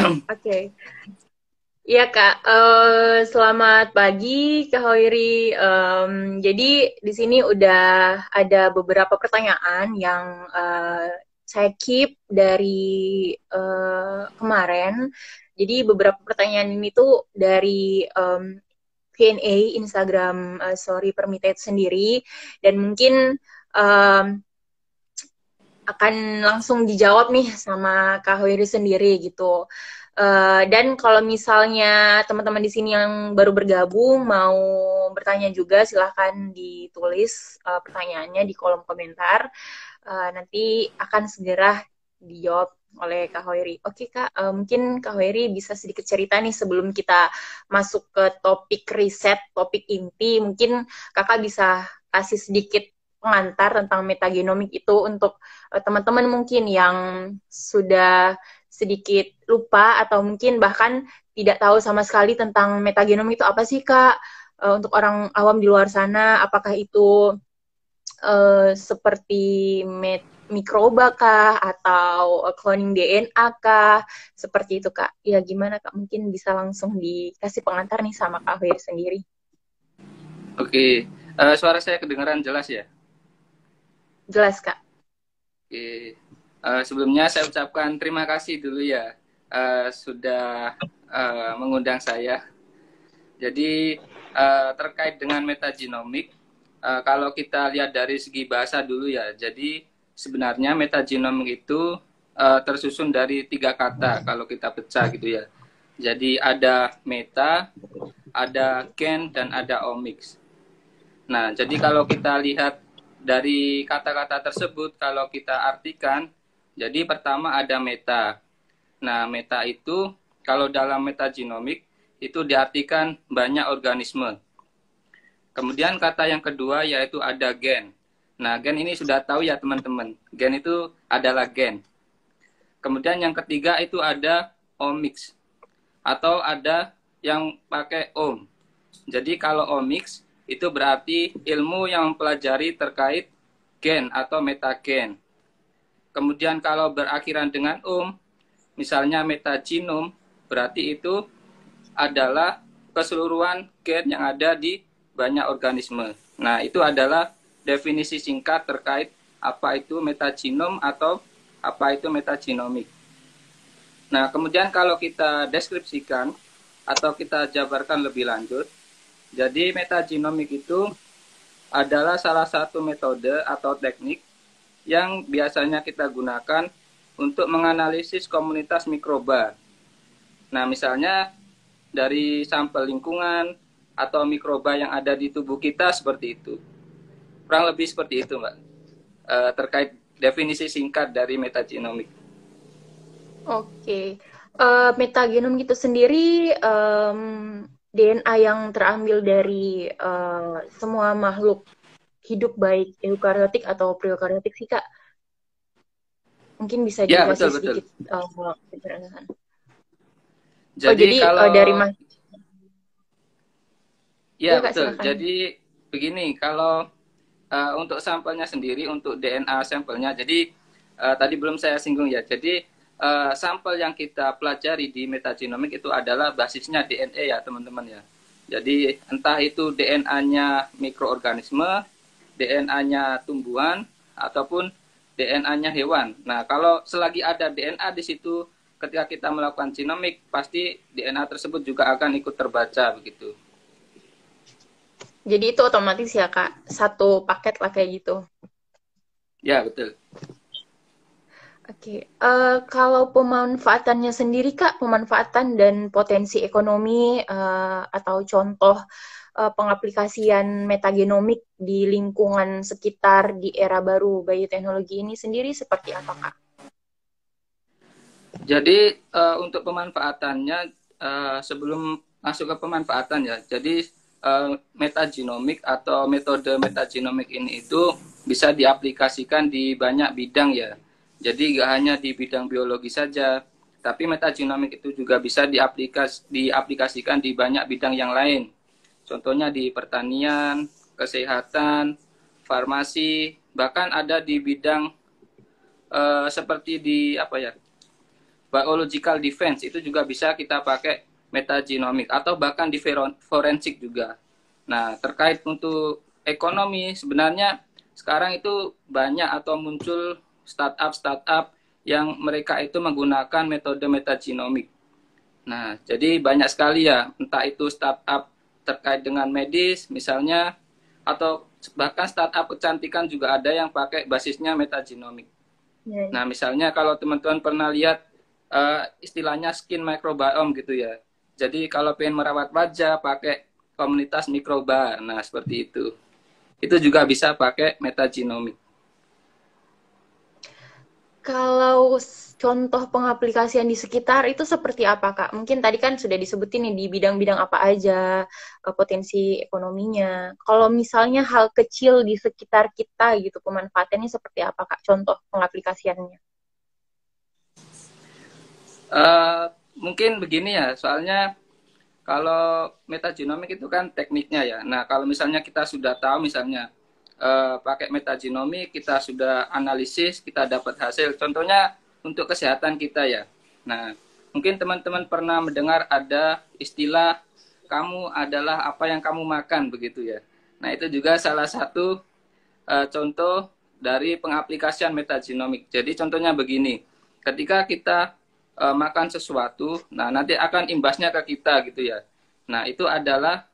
Oke. Iya Kak, selamat pagi Kak Hoiri. Jadi di sini udah ada beberapa pertanyaan yang saya keep dari kemarin. Jadi beberapa pertanyaan ini tuh dari Q&A Instagram Sorry Permitted sendiri, dan mungkin um, akan langsung dijawab nih sama Kak Hoiri sendiri gitu. Dan kalau misalnya teman-teman di sini yang baru bergabung mau bertanya juga, silahkan ditulis pertanyaannya di kolom komentar. Nanti akan segera dijawab oleh Kak Hoiri. Oke Kak, mungkin Kak Hoiri bisa sedikit cerita nih sebelum kita masuk ke topik riset, topik inti. Mungkin Kakak bisa kasih sedikit pengantar tentang metagenomik itu untuk teman-teman mungkin yang sudah sedikit lupa atau mungkin bahkan tidak tahu sama sekali tentang metagenom itu apa sih Kak? Untuk orang awam di luar sana, apakah itu seperti mikroba kah atau cloning DNA kah? Seperti itu Kak. Ya gimana Kak? Mungkin bisa langsung dikasih pengantar nih sama Kak Hoir sendiri. Oke, suara saya kedengaran jelas ya? Jelas Kak. Oke, sebelumnya saya ucapkan terima kasih dulu ya sudah mengundang saya. Jadi terkait dengan metagenomik, kalau kita lihat dari segi bahasa dulu ya, jadi sebenarnya metagenomik itu tersusun dari 3 kata kalau kita pecah gitu ya. Jadi ada meta, ada gen, dan ada omics. Nah, jadi kalau kita lihat dari kata-kata tersebut, kalau kita artikan, jadi pertama ada meta. Nah, meta itu kalau dalam metagenomik itu diartikan banyak organisme. Kemudian kata yang kedua yaitu ada gen. Nah, gen ini sudah tahu ya teman-teman. Gen itu adalah gen. Kemudian yang ketiga itu ada omics atau ada yang pakai om. Jadi kalau omics itu berarti ilmu yang mempelajari terkait gen atau metagen. Kemudian kalau berakhiran dengan misalnya metagenom, berarti itu adalah keseluruhan gen yang ada di banyak organisme. Nah, itu adalah definisi singkat terkait apa itu metagenom atau apa itu metagenomik. Nah, kemudian kalau kita deskripsikan atau kita jabarkan lebih lanjut, jadi metagenomik itu adalah salah satu metode atau teknik yang biasanya kita gunakan untuk menganalisis komunitas mikroba. Nah, misalnya dari sampel lingkungan atau mikroba yang ada di tubuh kita seperti itu. Kurang lebih seperti itu, Mbak. Terkait definisi singkat dari metagenomik. Oke. Metagenom itu sendiri DNA yang terambil dari semua makhluk hidup baik eukariotik atau prokariotik sih Kak. Mungkin bisa Ya, dikasih betul betul. sedikit penjelasan. Oh Jadi jadi dari kalau mas, ya ya Kak betul. silakan. Jadi begini, kalau untuk sampelnya sendiri, untuk DNA sampelnya, jadi tadi belum saya singgung ya. Jadi sampel yang kita pelajari di metagenomik itu adalah basisnya DNA ya teman-teman ya. Jadi entah itu DNA-nya mikroorganisme, DNA-nya tumbuhan, ataupun DNA-nya hewan. Nah, kalau selagi ada DNA di situ, ketika kita melakukan genomik, pasti DNA tersebut juga akan ikut terbaca begitu. Jadi itu otomatis ya Kak, satu paket lah kayak gitu. Ya, betul. Oke, kalau pemanfaatannya sendiri Kak, pemanfaatan dan potensi ekonomi atau contoh pengaplikasian metagenomik di lingkungan sekitar di era baru bioteknologi ini sendiri seperti apa Kak? Jadi untuk pemanfaatannya sebelum masuk ke pemanfaatan ya, jadi metagenomik atau metode metagenomik ini itu bisa diaplikasikan di banyak bidang ya. Jadi nggak hanya di bidang biologi saja, tapi metagenomik itu juga bisa diaplikasikan di banyak bidang yang lain. Contohnya di pertanian, kesehatan, farmasi, bahkan ada di bidang seperti di apa ya, biological defense itu juga bisa kita pakai metagenomic, atau bahkan di forensik juga. Nah, terkait untuk ekonomi, sebenarnya sekarang itu banyak atau muncul startup yang mereka itu menggunakan metode metagenomic. Nah, jadi banyak sekali ya, entah itu startup terkait dengan medis misalnya, atau bahkan startup kecantikan juga ada yang pakai basisnya metagenomic. Ya, Nah, misalnya kalau teman-teman pernah lihat istilahnya skin microbiome gitu ya. Jadi kalau pengen merawat wajah pakai komunitas mikroba. Nah, seperti itu. Itu juga bisa pakai metagenomic. kalau contoh pengaplikasian di sekitar itu seperti apa, Kak? Mungkin tadi kan sudah disebutin nih di bidang-bidang apa aja potensi ekonominya. Kalau misalnya hal kecil di sekitar kita gitu, pemanfaatannya seperti apa, Kak? Contoh pengaplikasiannya. Mungkin begini ya, soalnya kalau metagenomic itu kan tekniknya ya. Nah, kalau misalnya kita sudah tahu misalnya pakai metagenomic, kita sudah analisis, kita dapat hasil. Contohnya untuk kesehatan kita ya. Nah, mungkin teman-teman pernah mendengar ada istilah kamu adalah apa yang kamu makan begitu ya. Nah, itu juga salah satu contoh dari pengaplikasian metagenomic. Jadi contohnya begini, ketika kita makan sesuatu, nah nanti akan imbasnya ke kita gitu ya. Nah, itu adalah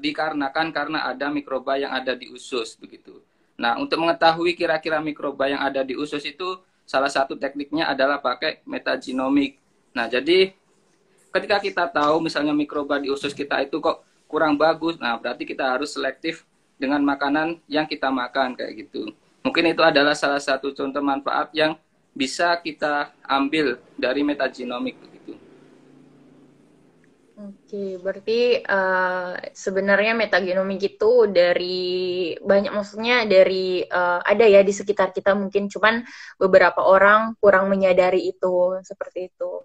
dikarenakan karena ada mikroba yang ada di usus begitu. Nah, untuk mengetahui kira-kira mikroba yang ada di usus itu salah satu tekniknya adalah pakai metagenomic. Nah, jadi ketika kita tahu misalnya mikroba di usus kita itu kok kurang bagus, nah berarti kita harus selektif dengan makanan yang kita makan kayak gitu. Mungkin itu adalah salah satu contoh manfaat yang bisa kita ambil dari metagenomic begitu. Oke, berarti sebenarnya metagenomik itu dari banyak, maksudnya dari ada ya di sekitar kita mungkin, cuman beberapa orang kurang menyadari itu, seperti itu.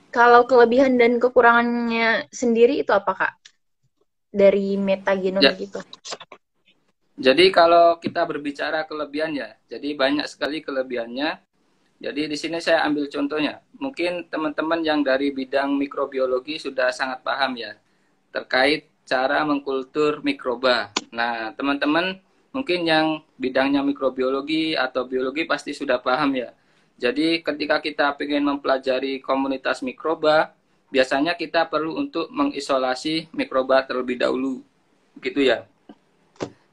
Kalau kelebihan dan kekurangannya sendiri itu apa, Kak? Dari Ya, metagenomik itu? jadi kalau kita berbicara kelebihan ya, jadi banyak sekali kelebihannya. Jadi di sini saya ambil contohnya. Mungkin teman-teman yang dari bidang mikrobiologi sudah sangat paham ya terkait cara mengkultur mikroba. Nah, teman-teman mungkin yang bidangnya mikrobiologi atau biologi pasti sudah paham ya. Jadi ketika kita ingin mempelajari komunitas mikroba, biasanya kita perlu untuk mengisolasi mikroba terlebih dahulu. Gitu ya.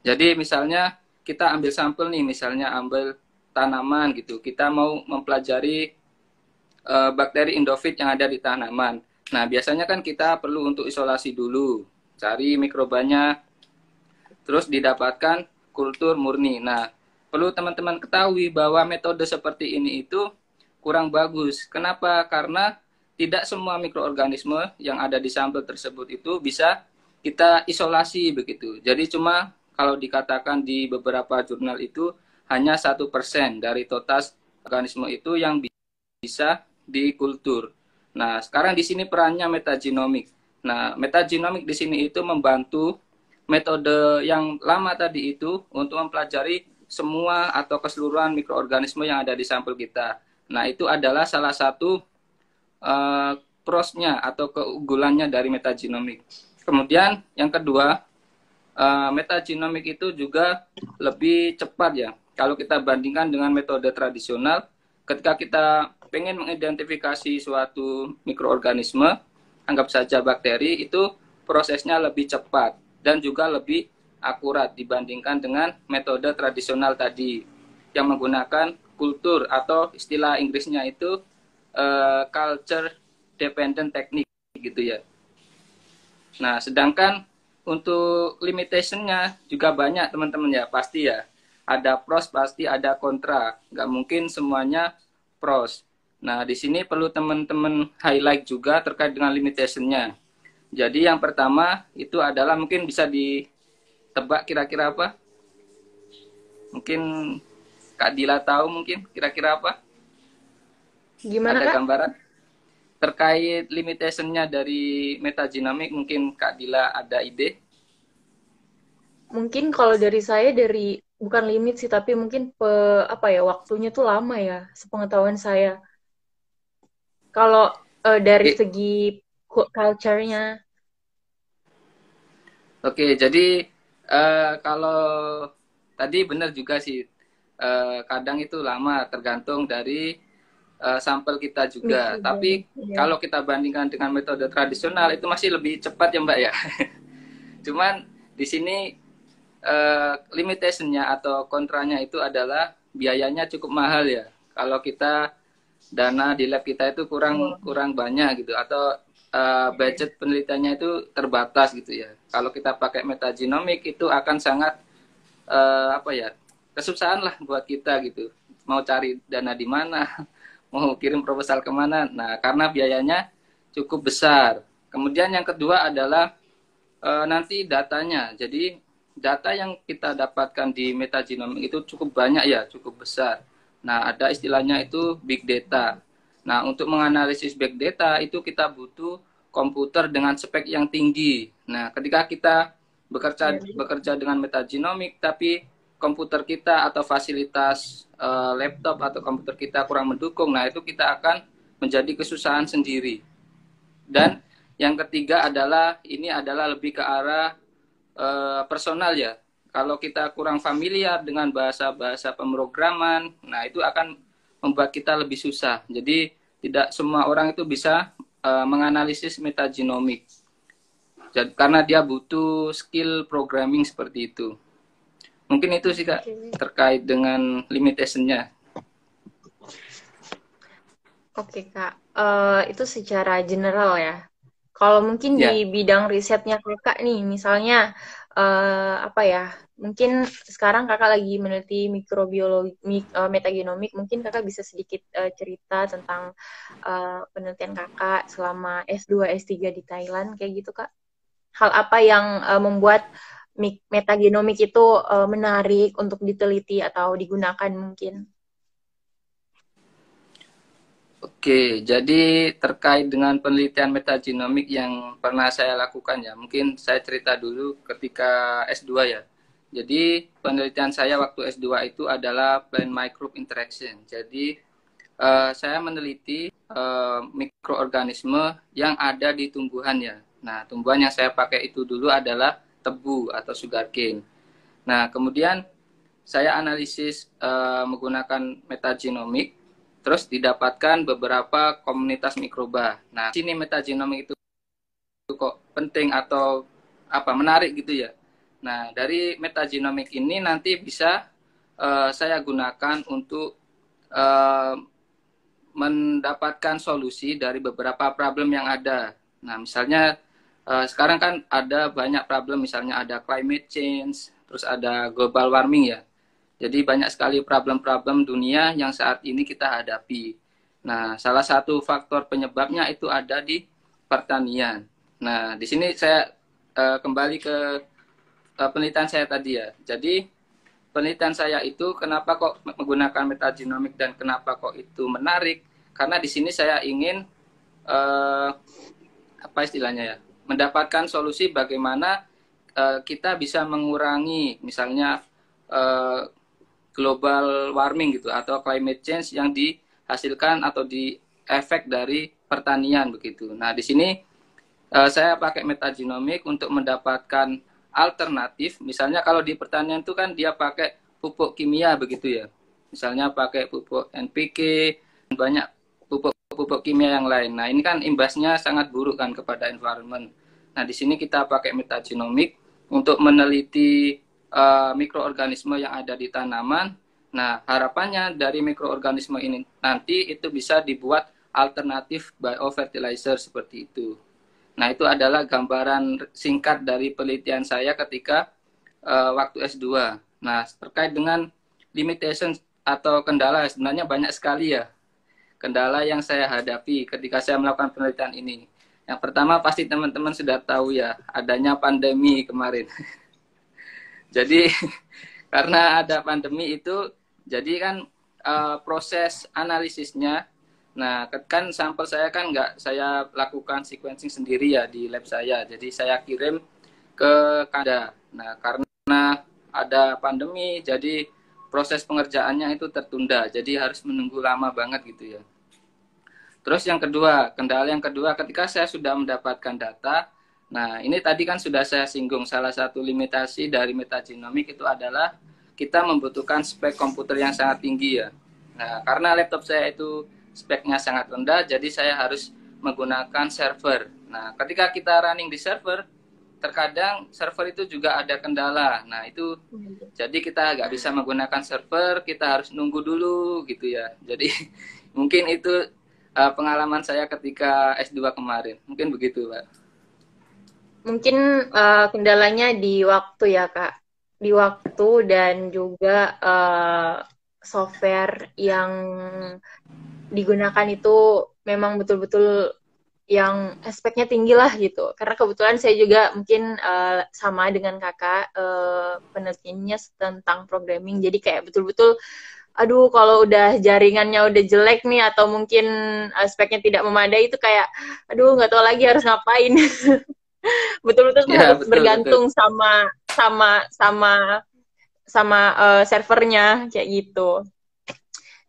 Jadi misalnya kita ambil sampel nih, misalnya ambil tanaman gitu. Kita mau mempelajari bakteri endofit yang ada di tanaman. Nah, biasanya kan kita perlu untuk isolasi dulu, cari mikrobanya, terus didapatkan kultur murni. Nah, perlu teman-teman ketahui bahwa metode seperti ini itu kurang bagus. Kenapa? Karena tidak semua mikroorganisme yang ada di sampel tersebut itu bisa kita isolasi begitu. Jadi cuma kalau dikatakan di beberapa jurnal itu hanya 1% dari total organisme itu yang bisa dikultur. Nah, sekarang di sini perannya metagenomik. Nah, metagenomik di sini itu membantu metode yang lama tadi itu untuk mempelajari semua atau keseluruhan mikroorganisme yang ada di sampel kita. Nah, itu adalah salah satu prosnya atau keunggulannya dari metagenomik. Kemudian yang kedua, metagenomik itu juga lebih cepat ya. Kalau kita bandingkan dengan metode tradisional, ketika kita pengen mengidentifikasi suatu mikroorganisme, anggap saja bakteri, itu prosesnya lebih cepat dan juga lebih akurat dibandingkan dengan metode tradisional tadi yang menggunakan kultur atau istilah Inggrisnya itu culture dependent technique gitu ya. Nah, sedangkan untuk limitationnya juga banyak teman-teman ya, pasti ya. Ada pros, pasti ada kontra. Nggak mungkin semuanya pros. Nah, di sini perlu teman-teman highlight juga terkait dengan limitationnya. Jadi yang pertama itu adalah mungkin bisa ditebak kira-kira apa? Mungkin Kak Dila tahu mungkin kira-kira apa? Gimana, Ada Kak? gambaran? Terkait limitationnya dari metagenomic mungkin Kak Dila ada ide? Mungkin kalau dari saya, dari bukan limit sih, tapi mungkin apa ya, waktunya tuh lama ya, sepengetahuan saya. Kalau dari Oke, segi culture-nya. oke. Jadi kalau tadi benar juga sih, kadang itu lama tergantung dari sampel kita juga. Mikrobiologi, Tapi ya. kalau kita bandingkan dengan metode tradisional itu masih lebih cepat ya Mbak ya. Cuman di sini limitationnya atau kontranya itu adalah biayanya cukup mahal ya. Kalau kita dana di lab kita itu kurang Oh, kurang banyak gitu, atau budget penelitiannya itu terbatas gitu ya. Kalau kita pakai metagenomic itu akan sangat apa ya, kesusahan lah buat kita gitu. Mau cari dana di mana, mau kirim proposal kemana. Nah, karena biayanya cukup besar. Kemudian yang kedua adalah nanti datanya. Jadi data yang kita dapatkan di metagenomic itu cukup banyak ya, cukup besar. Nah, ada istilahnya itu big data. Nah, untuk menganalisis big data itu kita butuh komputer dengan spek yang tinggi. Nah, ketika kita iya. bekerja dengan metagenomic tapi komputer kita atau fasilitas laptop atau komputer kita kurang mendukung, nah itu kita akan menjadi kesusahan sendiri. Dan yang ketiga adalah ini adalah lebih ke arah personal ya. Kalau kita kurang familiar dengan bahasa-bahasa pemrograman, nah itu akan membuat kita lebih susah. Jadi tidak semua orang itu bisa menganalisis metagenomic. Jadi, karena dia butuh skill programming seperti itu. Mungkin itu sih Kak Oke. terkait dengan limitation-nya. Oke, Kak. Itu secara general ya. Kalau mungkin di Ya, bidang risetnya Kakak nih, misalnya apa ya? Mungkin sekarang Kakak lagi meneliti mikrobiologi, metagenomik. Mungkin Kakak bisa sedikit cerita tentang penelitian Kakak selama S2, S3 di Thailand, kayak gitu, Kak. Hal apa yang membuat metagenomik itu menarik untuk diteliti atau digunakan mungkin? oke, jadi terkait dengan penelitian metagenomik yang pernah saya lakukan ya, mungkin saya cerita dulu ketika S2 ya. Jadi penelitian saya waktu S2 itu adalah plant microbe interaction. Jadi saya meneliti mikroorganisme yang ada di tumbuhan ya. Nah, tumbuhan yang saya pakai itu dulu adalah tebu atau sugarcane. Nah, kemudian saya analisis menggunakan metagenomik, terus didapatkan beberapa komunitas mikroba. Nah, sini metagenomik itu kok penting atau apa menarik gitu ya. Nah, dari metagenomik ini nanti bisa saya gunakan untuk uh, mendapatkan solusi dari beberapa problem yang ada. Nah, misalnya sekarang kan ada banyak problem, misalnya ada climate change, terus ada global warming ya. Jadi banyak sekali problem-problem dunia yang saat ini kita hadapi. Nah, salah satu faktor penyebabnya itu ada di pertanian. Nah, di sini saya kembali ke penelitian saya tadi ya. Jadi penelitian saya itu kenapa kok menggunakan metagenomik dan kenapa kok itu menarik? Karena di sini saya ingin eh, apa istilahnya ya, mendapatkan solusi bagaimana kita bisa mengurangi misalnya eh, global warming gitu atau climate change yang dihasilkan atau di efek dari pertanian begitu. Nah, di sini saya pakai metagenomik untuk mendapatkan alternatif. Misalnya kalau di pertanian itu kan dia pakai pupuk kimia begitu ya. Misalnya pakai pupuk NPK, banyak pupuk kimia yang lain. Nah, ini kan imbasnya sangat buruk kan kepada environment. Nah, di sini kita pakai metagenomik untuk meneliti mikroorganisme yang ada di tanaman. Nah, harapannya dari mikroorganisme ini nanti itu bisa dibuat alternatif biofertilizer seperti itu. Nah, itu adalah gambaran singkat dari penelitian saya ketika waktu S2. Nah, terkait dengan limitation atau kendala, sebenarnya banyak sekali ya kendala yang saya hadapi ketika saya melakukan penelitian ini. Yang pertama pasti teman-teman sudah tahu ya, adanya pandemi kemarin. Jadi karena ada pandemi itu, jadi kan proses analisisnya, nah kan sampel saya kan nggak saya lakukan sequencing sendiri ya di lab saya, jadi saya kirim ke Kanada. Nah karena ada pandemi, jadi proses pengerjaannya itu tertunda, jadi harus menunggu lama banget gitu ya. Terus yang kedua, kendala yang kedua ketika saya sudah mendapatkan data, nah ini tadi kan sudah saya singgung, salah satu limitasi dari metagenomic itu adalah kita membutuhkan spek komputer yang sangat tinggi ya. Nah, karena laptop saya itu speknya sangat rendah, jadi saya harus menggunakan server. Nah, ketika kita running di server, terkadang server itu juga ada kendala. Nah, itu jadi kita nggak bisa menggunakan server, kita harus nunggu dulu gitu ya. Jadi mungkin itu pengalaman saya ketika S2 kemarin. Mungkin begitu, Pak. Mungkin kendalanya di waktu ya, Kak. Di waktu dan juga software yang digunakan itu memang betul-betul yang aspeknya tinggi lah gitu. Karena kebetulan saya juga mungkin sama dengan kakak penelitiannya tentang programming. Jadi kayak betul-betul, aduh kalau udah jaringannya udah jelek nih atau mungkin aspeknya tidak memadai itu kayak, aduh nggak tahu lagi harus ngapain. Betul-betul Ya, harus betul, betul. bergantung sama servernya kayak gitu.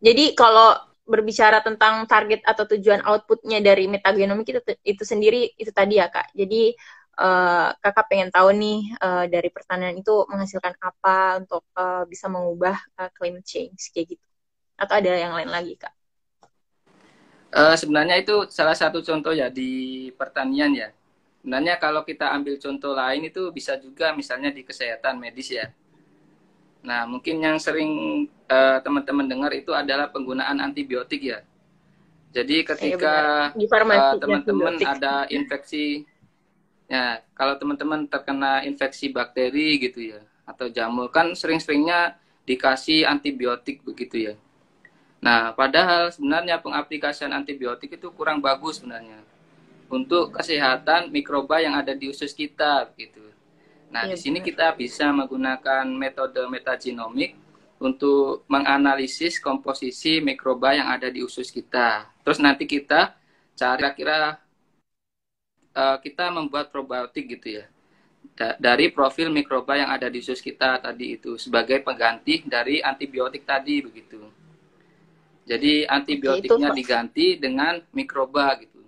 Jadi kalau berbicara tentang target atau tujuan outputnya dari metagenomik itu sendiri itu tadi ya Kak. Jadi kakak pengen tahu nih dari pertanian itu menghasilkan apa untuk bisa mengubah climate change kayak gitu. Atau ada yang lain lagi Kak? Sebenarnya itu salah satu contoh ya di pertanian ya. Sebenarnya kalau kita ambil contoh lain itu bisa juga misalnya di kesehatan medis ya. Nah, mungkin yang sering teman-teman dengar itu adalah penggunaan antibiotik ya. Jadi Iya ketika benar. Di farmasi teman-teman antibiotik. ada infeksi, ya kalau teman-teman terkena infeksi bakteri gitu ya, atau jamur kan sering-seringnya dikasih antibiotik begitu ya. Nah, padahal sebenarnya pengaplikasian antibiotik itu kurang bagus sebenarnya untuk kesehatan mikroba yang ada di usus kita gitu. Nah, Iya di sini benar. kita bisa menggunakan metode metagenomik untuk menganalisis komposisi mikroba yang ada di usus kita. Terus nanti kita cari kira-kira kita membuat probiotik gitu ya. Dari profil mikroba yang ada di usus kita tadi itu sebagai pengganti dari antibiotik tadi begitu. Jadi Oke, itu antibiotiknya diganti dengan mikroba gitu.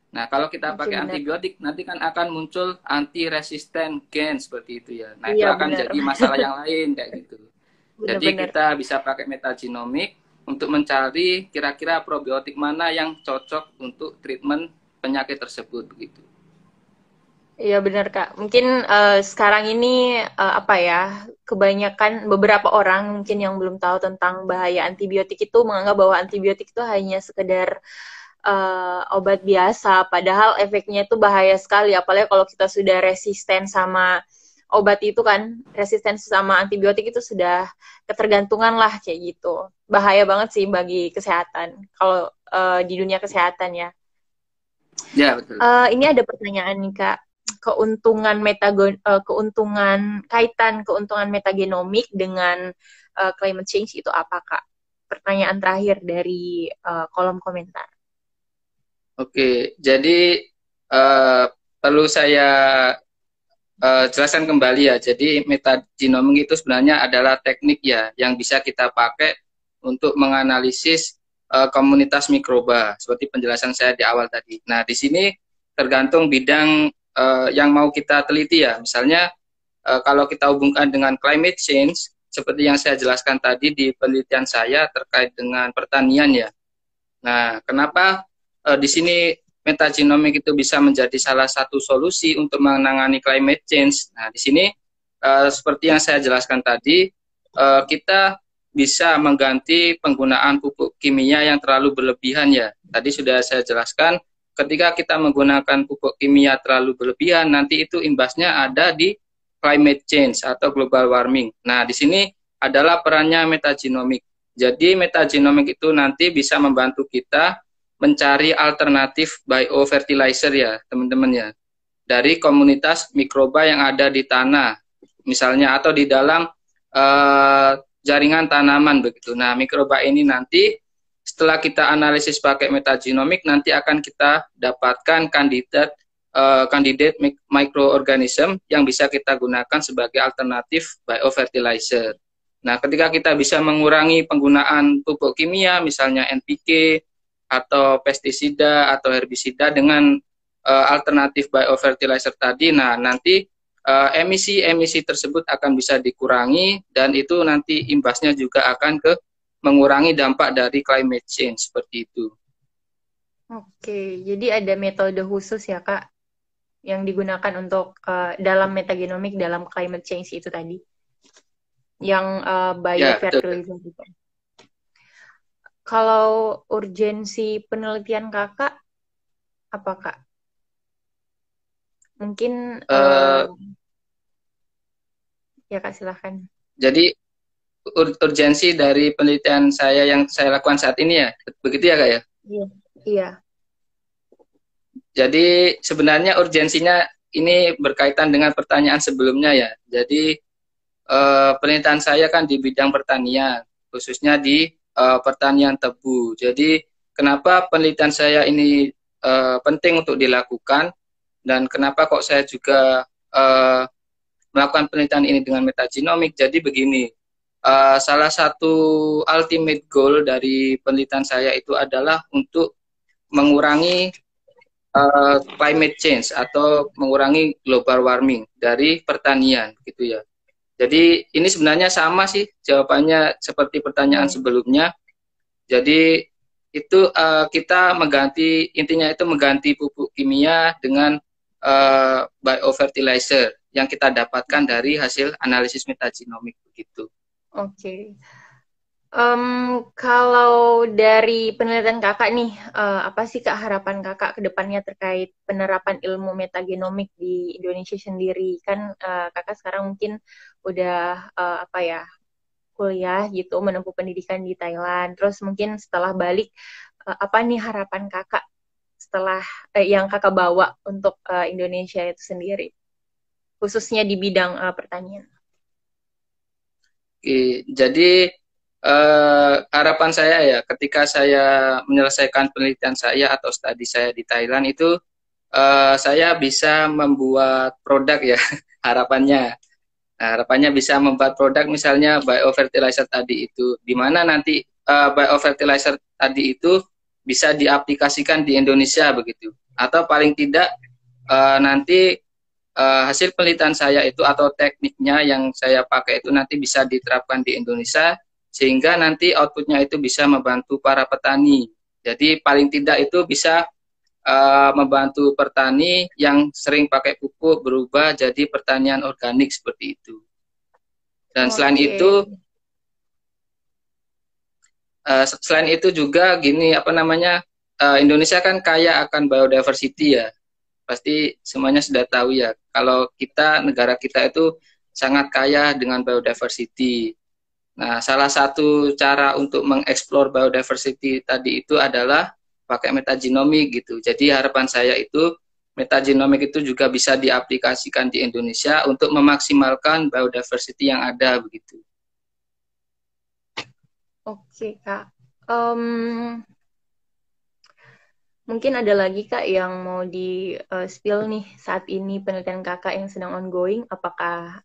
Nah, kalau kita oke pakai benar. antibiotik, nanti kan akan muncul anti-resisten gen seperti itu ya. Nah, itu Iya akan benar. jadi masalah yang lain kayak gitu. Jadi Benar-benar. kita bisa pakai metagenomik untuk mencari kira-kira probiotik mana yang cocok untuk treatment penyakit tersebut begitu. Iya benar Kak. Mungkin sekarang ini apa ya, kebanyakan beberapa orang mungkin yang belum tahu tentang bahaya antibiotik itu menganggap bahwa antibiotik itu hanya sekedar obat biasa, padahal efeknya itu bahaya sekali. Apalagi kalau kita sudah resisten sama obat itu kan, resisten sama antibiotik itu sudah ketergantungan lah kayak gitu. Bahaya banget sih bagi kesehatan. Kalau di dunia kesehatan ya. Ya, betul. Ini ada pertanyaan nih Kak, keuntungan metagenomik dengan climate change itu apa Kak? Pertanyaan terakhir dari kolom komentar. Oke, jadi perlu saya jelaskan kembali ya. Jadi metagenomik itu sebenarnya adalah teknik ya yang bisa kita pakai untuk menganalisis komunitas mikroba seperti penjelasan saya di awal tadi. Nah, di sini tergantung bidang yang mau kita teliti ya. Misalnya kalau kita hubungkan dengan climate change seperti yang saya jelaskan tadi di penelitian saya terkait dengan pertanian ya. Nah, kenapa di sini metagenomik itu bisa menjadi salah satu solusi untuk menangani climate change? Nah, di sini seperti yang saya jelaskan tadi, kita bisa mengganti penggunaan pupuk kimia yang terlalu berlebihan ya. Tadi sudah saya jelaskan, ketika kita menggunakan pupuk kimia terlalu berlebihan, nanti itu imbasnya ada di climate change atau global warming. Nah, di sini adalah perannya metagenomik. Jadi metagenomik itu nanti bisa membantu kita mencari alternatif biofertilizer ya teman-teman ya. Dari komunitas mikroba yang ada di tanah misalnya atau di dalam jaringan tanaman begitu. Nah mikroba ini nanti setelah kita analisis pakai metagenomik nanti akan kita dapatkan kandidat candidate microorganism yang bisa kita gunakan sebagai alternatif biofertilizer. Nah, ketika kita bisa mengurangi penggunaan pupuk kimia, misalnya NPK atau pestisida atau herbisida dengan alternatif biofertilizer tadi, nah nanti emisi-emisi tersebut akan bisa dikurangi dan itu nanti imbasnya juga akan ke mengurangi dampak dari climate change seperti itu. Oke, jadi ada metode khusus ya Kak yang digunakan untuk dalam metagenomik dalam climate change itu tadi, yang Ya, betul. biofertilizer itu. Kalau urgensi penelitian Kakak apa Kak? Mungkin ya Kak silahkan. Jadi urgensi dari penelitian saya yang saya lakukan saat ini ya, begitu ya Kak ya? Iya. Iya. Jadi sebenarnya urgensinya ini berkaitan dengan pertanyaan sebelumnya ya. Jadi penelitian saya kan di bidang pertanian, khususnya di pertanian tebu. Jadi kenapa penelitian saya ini penting untuk dilakukan dan kenapa kok saya juga melakukan penelitian ini dengan metagenomik. Jadi begini, salah satu ultimate goal dari penelitian saya itu adalah untuk mengurangi climate change atau mengurangi global warming dari pertanian gitu ya. Jadi ini sebenarnya sama sih jawabannya seperti pertanyaan sebelumnya. Jadi itu kita mengganti, intinya itu mengganti pupuk kimia dengan biofertilizer yang kita dapatkan dari hasil analisis metagenomik begitu. Oke. Kalau dari penelitian Kakak nih, apa sih Kak harapan Kakak ke depannya terkait penerapan ilmu metagenomik di Indonesia sendiri? Kan Kakak sekarang mungkin udah apa ya, kuliah gitu, menempuh pendidikan di Thailand. Terus mungkin setelah balik, apa nih harapan Kakak setelah yang Kakak bawa untuk Indonesia itu sendiri, khususnya di bidang pertanian? Oke, jadi harapan saya ya ketika saya menyelesaikan penelitian saya atau studi saya di Thailand itu saya bisa membuat produk ya harapannya. Nah, harapannya bisa membuat produk misalnya biofertilizer tadi itu, di mana nanti biofertilizer tadi itu bisa diaplikasikan di Indonesia begitu, atau paling tidak nanti hasil penelitian saya itu atau tekniknya yang saya pakai itu nanti bisa diterapkan di Indonesia sehingga nanti outputnya itu bisa membantu para petani. Jadi paling tidak itu bisa membantu petani yang sering pakai pupuk berubah jadi pertanian organik seperti itu. Dan selain itu juga gini apa namanya Indonesia kan kaya akan biodiversity ya. Pasti semuanya sudah tahu ya, kalau negara kita itu sangat kaya dengan biodiversity. Nah, salah satu cara untuk mengeksplor biodiversity tadi itu adalah pakai metagenomik gitu. Jadi harapan saya itu metagenomik itu juga bisa diaplikasikan di Indonesia untuk memaksimalkan biodiversity yang ada begitu. Oke, Kak. Mungkin ada lagi Kak yang mau di spill nih saat ini penelitian Kakak yang sedang ongoing, apakah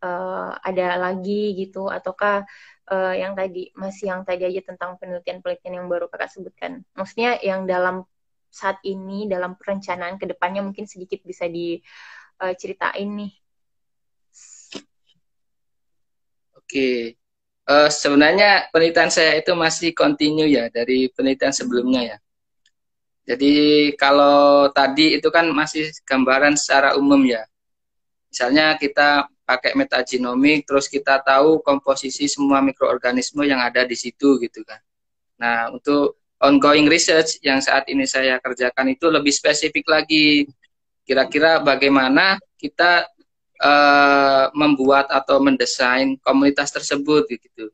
ada lagi gitu ataukah yang tadi aja tentang penelitian-penelitian yang baru Kakak sebutkan. Maksudnya yang dalam saat ini dalam perencanaan ke depannya mungkin sedikit bisa diceritain nih. Oke. Sebenarnya penelitian saya itu masih continue ya dari penelitian sebelumnya ya. Jadi kalau tadi itu kan masih gambaran secara umum ya. Misalnya kita pakai metagenomik, terus kita tahu komposisi semua mikroorganisme yang ada di situ gitu kan. Nah untuk ongoing research yang saat ini saya kerjakan itu lebih spesifik lagi. Kira-kira bagaimana kita membuat atau mendesain komunitas tersebut gitu.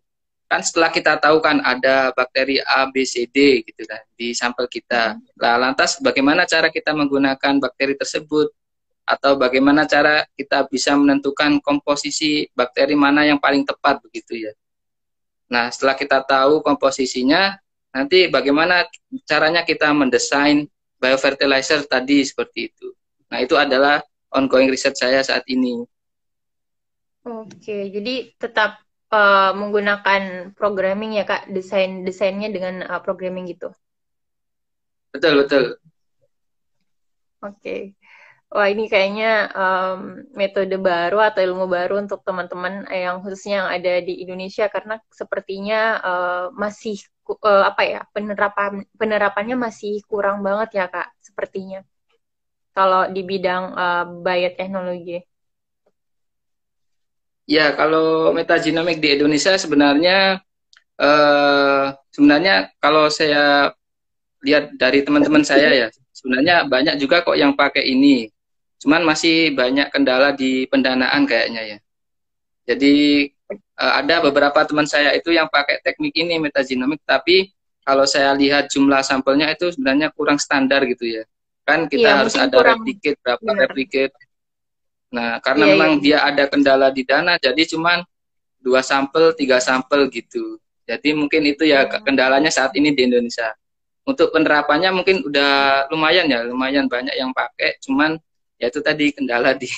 Kan setelah kita tahu kan ada bakteri A, B, C, D gitu kan di sampel kita. Nah, lantas bagaimana cara kita menggunakan bakteri tersebut atau bagaimana cara kita bisa menentukan komposisi bakteri mana yang paling tepat begitu ya. Nah, setelah kita tahu komposisinya, nanti bagaimana caranya kita mendesain biofertilizer tadi seperti itu. Nah, itu adalah ongoing riset saya saat ini. Oke, jadi tetap menggunakan programming ya Kak, desainnya dengan programming gitu. Betul, betul. Oke. Wah, ini kayaknya metode baru atau ilmu baru untuk teman-teman yang khususnya yang ada di Indonesia karena sepertinya masih apa ya, penerapannya masih kurang banget ya Kak, sepertinya. Kalau di bidang bioteknologi. Ya, kalau metagenomik di Indonesia sebenarnya kalau saya lihat dari teman-teman saya ya, sebenarnya banyak juga kok yang pakai ini. Cuman masih banyak kendala di pendanaan kayaknya ya. Jadi ada beberapa teman saya itu yang pakai teknik ini metagenomik, tapi kalau saya lihat jumlah sampelnya itu sebenarnya kurang standar gitu ya. Kan Iya, kita harus mungkin ada kurang replicate, berapa benar. replicate. Nah, karena Iya, iya memang benar. dia ada kendala di dana, jadi cuman 2 sampel, 3 sampel gitu. Jadi mungkin itu ya kendalanya saat ini di Indonesia. Untuk penerapannya mungkin udah lumayan ya, lumayan banyak yang pakai, cuman ya itu tadi kendala di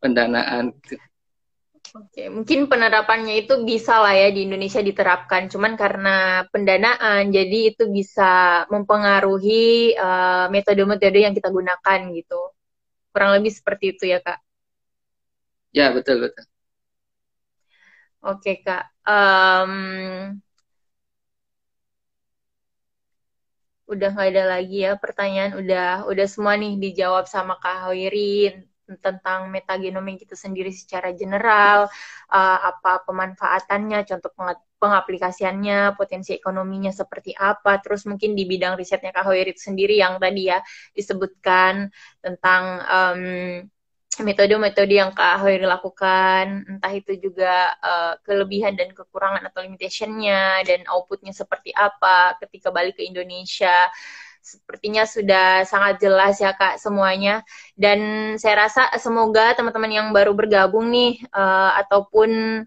pendanaan. Oke, mungkin penerapannya itu bisa lah ya di Indonesia diterapkan, cuman karena pendanaan, jadi itu bisa mempengaruhi metode-metode yang kita gunakan gitu. Kurang lebih seperti itu ya, Kak. Ya, betul, betul. Oke, Kak. Udah nggak ada lagi ya pertanyaan, udah semua nih dijawab sama Kak Hoirin tentang metagenomik itu sendiri secara general, apa pemanfaatannya, contoh pengaplikasiannya, potensi ekonominya seperti apa, terus mungkin di bidang risetnya Kak Hoirin sendiri yang tadi ya disebutkan tentang metode-metode yang Kak Hoiri lakukan, entah itu juga kelebihan dan kekurangan atau limitationnya, dan outputnya seperti apa ketika balik ke Indonesia. Sepertinya sudah sangat jelas ya Kak semuanya. Dan saya rasa semoga teman-teman yang baru bergabung nih, ataupun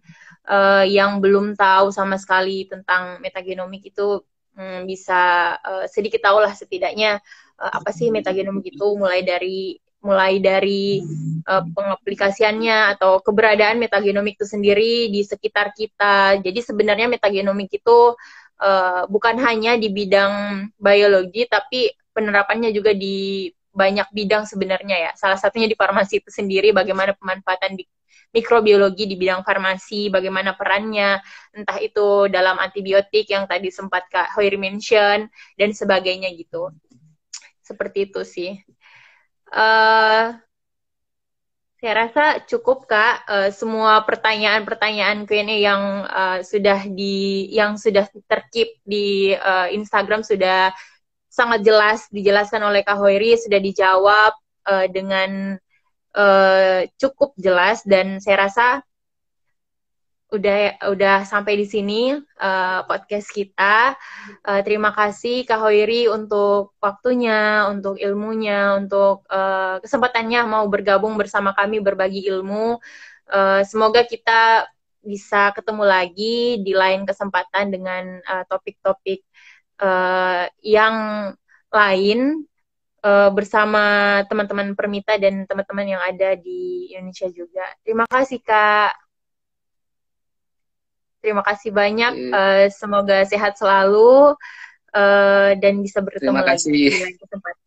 yang belum tahu sama sekali tentang metagenomik itu bisa sedikit tahu lah setidaknya apa sih metagenomik itu, mulai dari pengaplikasiannya atau keberadaan metagenomik itu sendiri di sekitar kita. Jadi sebenarnya metagenomik itu bukan hanya di bidang biologi, tapi penerapannya juga di banyak bidang sebenarnya ya. Salah satunya di farmasi itu sendiri, bagaimana pemanfaatan di mikrobiologi di bidang farmasi, bagaimana perannya, entah itu dalam antibiotik yang tadi sempat Kak Hoiri mention, dan sebagainya gitu. Seperti itu sih. Saya rasa cukup Kak, semua pertanyaan-pertanyaan Q&A yang sudah terkeep di Instagram sudah sangat jelas dijelaskan oleh Kak Hoiri, sudah dijawab dengan cukup jelas, dan saya rasa udah sampai di sini podcast kita. Terima kasih Kak Hoiri untuk waktunya, untuk ilmunya, untuk kesempatannya mau bergabung bersama kami berbagi ilmu. Semoga kita bisa ketemu lagi di lain kesempatan dengan topik-topik yang lain bersama teman-teman Permita dan teman-teman yang ada di Indonesia juga. Terima kasih Kak. Terima kasih banyak. Semoga sehat selalu dan bisa bertemu Terima lagi kasih. di lain kesempatan.